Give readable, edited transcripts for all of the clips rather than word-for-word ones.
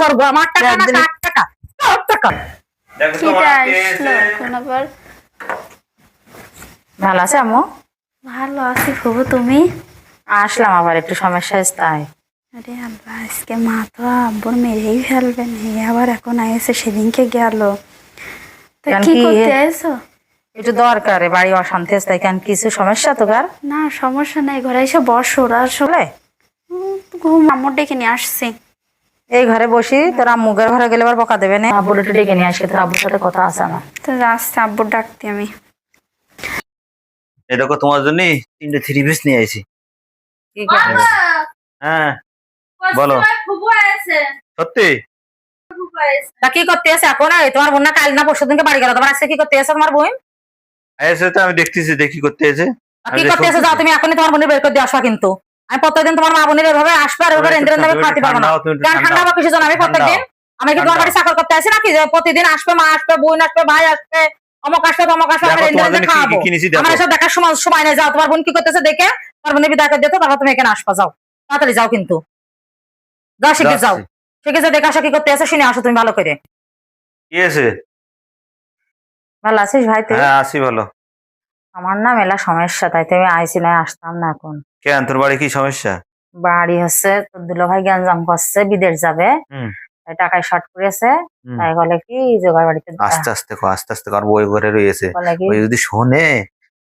করবো, আমার টাকা না কার টাকা? কার টাকা? ভালো আছে আম্মু? ভালো আছি ফুবু, তুমি? আসলাম আবার একটু সমস্যা আছে তাই। আরে আল্লাহ, আজকে মা তো আব্বুর মেরেই ফেলবেন, আবার এখন আইসে, সেদিনকে গেল। তো কি করতে আইসো? একটু দরকারে, বাড়ি অশান্তি আছে তাই। কেন কিছু সমস্যা তো কার? না সমস্যা নাই, ঘরে এসে বসো। ওরা চলে ঘুম আম্মুর ডেকে নিয়ে আসছি। এই ঘরে বসি, তোর আম্মুগের ঘরে গেলে আবার বকা দেবে না। আব্বুর একটু ডেকে নিয়ে আসি, তোর আব্বুর সাথে কথা আছে আমার। তো আসছে আব্বুর ডাকতে আমি। এই দেখো তোমার জন্য 3টে থ্রি পিস নিয়ে আইছি। কি করবে? হ্যাঁ বলো। সত্যি? তা কি করতে আছে এখন? তোমার বোন না কাল না পরশু দিনকে বাড়ি গেল, তোমার আজকে কি করতে আছে তোমার বোন? এসে তো আমি দেখতেছি দেখি করতে এসে। কি করতে আছে? যাও তুমি এখনই তোমার বোনের বের করে দিয়ে আসবা। কিন্তু আমি প্রত্যেকদিন তোমার মা বোনের এভাবে আসবে আর এভাবে রেন্দ্রেন ভাবে খাওয়াতে পারবো না। কেন ঠান্ডা হবে কিছু জানো? আমি প্রত্যেকদিন আমি কি তোমার বাড়ি চাকর করতে আসি নাকি যে প্রতিদিন আসবে, মা আসবে, বোন আসবে, ভাই আসবে, অমক আসবে, তমক আসবে, আমি রেন্দ্রেন খাওয়াবো? আমার এসব দেখার সময় নেই। যাও তোমার বোন কি করতেছে দেখে তোমার বোনের বিদায় করে দিতে, তারপর তুমি এখানে আসবা। যাও তাড়াতাড়ি যাও, কিন্তু যাও শিখে যাও, শিখে যা দেখে আসো কি করতে আছে, শুনে আসো তুমি ভালো করে। কি আছে? ভালো আছিস ভাই তুই? হ্যাঁ আছি ভালো। আমার না মেলা সমস্যা, তাই তো আমি আইসি না, আসতাম না এখন। কেন তোর বাড়ি কি সমস্যা? বাড়ি হচ্ছে তোর দুলো ভাই গ্যাঞ্জাম করছে, বিদেশ যাবে, তাই টাকায় শর্ট করেছে। তাই বলে কি জোগাড় বাড়িতে আস্তে আস্তে কো, আস্তে আস্তে কর, বই ঘরে রয়েছে। বলে কি ওই যদি শোনে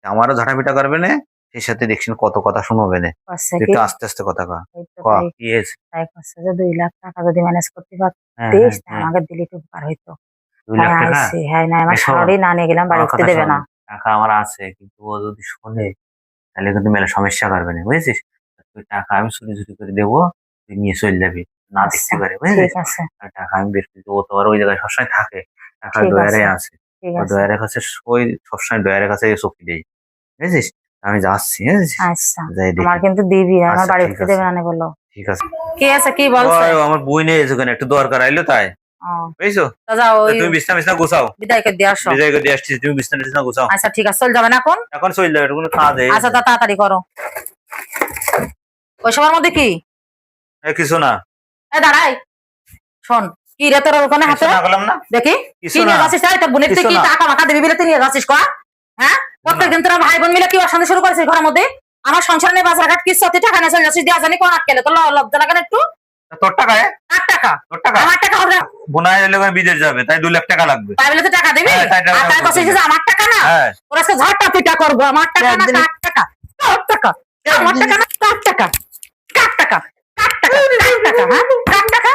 আমারও ঝাঁটাপিটা করবে না, সেই সাথে দেখছেন কত কথা শুনবে না। করছে কি, একটু আস্তে আস্তে কথা কর। এই তো ক তাই কি হয়েছে? তাই করছে যে 2 লাখ টাকা যদি ম্যানেজ করতে হ্যাঁ পারতিস হ্যাঁ হ্যাঁ। আমাকে দিলে একটু উপকার হইতো। 2 লাখ হ্যাঁ টাকা? আইসি, হ্যাঁ না আমার দেখো, শাড়ি না নিয়ে গেলাম, আমার বাড়িতে কথা দেবে শোন, না। টাকা আমার আছে, কিন্তু ও যদি শোনে তাহলে কিন্তু মেলা সমস্যা করবে না, বুঝেছিস? তুই টাকা আমি চুরি চুরি করে দেবো, তুই নিয়ে চলে যাবি, না দেখতে আচ্ছা পারে, বুঝেছিস? ঠিক আছে, আর টাকা আমি বের করে দেবো, ও তো আর ওই জায়গায় সবসময় থাকে, টাকা ঠিক ডয়ারে আছে, আছে। ঠিক ও আছে। ডয়ারের কাছে, ওই সবসময় ডয়ারের কাছে চকি দেই, বুঝেছিস? আমি যাচ্ছি, বুঝেছিস? আচ্ছা যাই আমার দেখি। কিন্তু দিবি, আমার আচ্ছা বাড়িতে ঠিক আছে, দেবে না বললো। ঠিক আছে। কি আছে, কি বলছে? ওই আমার বই নেই ওখানে, একটু দরকার আইলো তাই, ও বুঝছো? তা যাও, তা ওই তুমি বিছনা বিছনা গোছাও, বিদায় করে দিয়ে আসো। বিজয় করে দিয়ে আসছিস, তুমি বিছনা টিছনা গোছাও। আচ্ছা ঠিক আছে, চল যাবে না এখন? এখন চলে যাবে, এটা কোনো কাজ আচ্ছা তা তাড়াতাড়ি করো। ওই সময়ের মধ্যে কি কিছু না, দাঁড়াই, শোন কি রে তোর ওখানে কিছু হাতে না করলাম না, দেখি কিছু কি না, নিয়ে যাচ্ছিস? তোর বোনের থেকে কি কিছু না। টাকা মাকা দিবি বলে তুই নিয়ে যাচ্ছিস? কয়া হ্যাঁ, প্রত্যেকদিন তোরা ভাই বোন মিলে কি অশান্তি শুরু করেছিস ঘরের মধ্যে? আমার সংসার নিয়ে বাজারঘাট কি সত্যি টাকা নিয়ে চলে যাচ্ছিস? দেওয়া জানি কোন আটকেলে তোর লজ্জা লাগে না একটু? তোর টাকা? 8 টাকা? তোর টাকা? আমার টাকা হবে? বোনায় এলে বিদেশ যাবে, তাই 2 লাখ টাকা লাগবে। তাই বলে তো টাকা দিবি? হ্যাঁ, তাই টাকা আর তাই লাগবে। করছিস যে আমার টাকা না? হ্যাঁ। ওরা আজকে ঝাড়টা পিটা করবো। আমার টাকা না কার টাকা? কার টাকা? আমার টাকা না কার টাকা? কার টাকা? কার টাকা? কার টাকা? হ্যাঁ কার টাকা?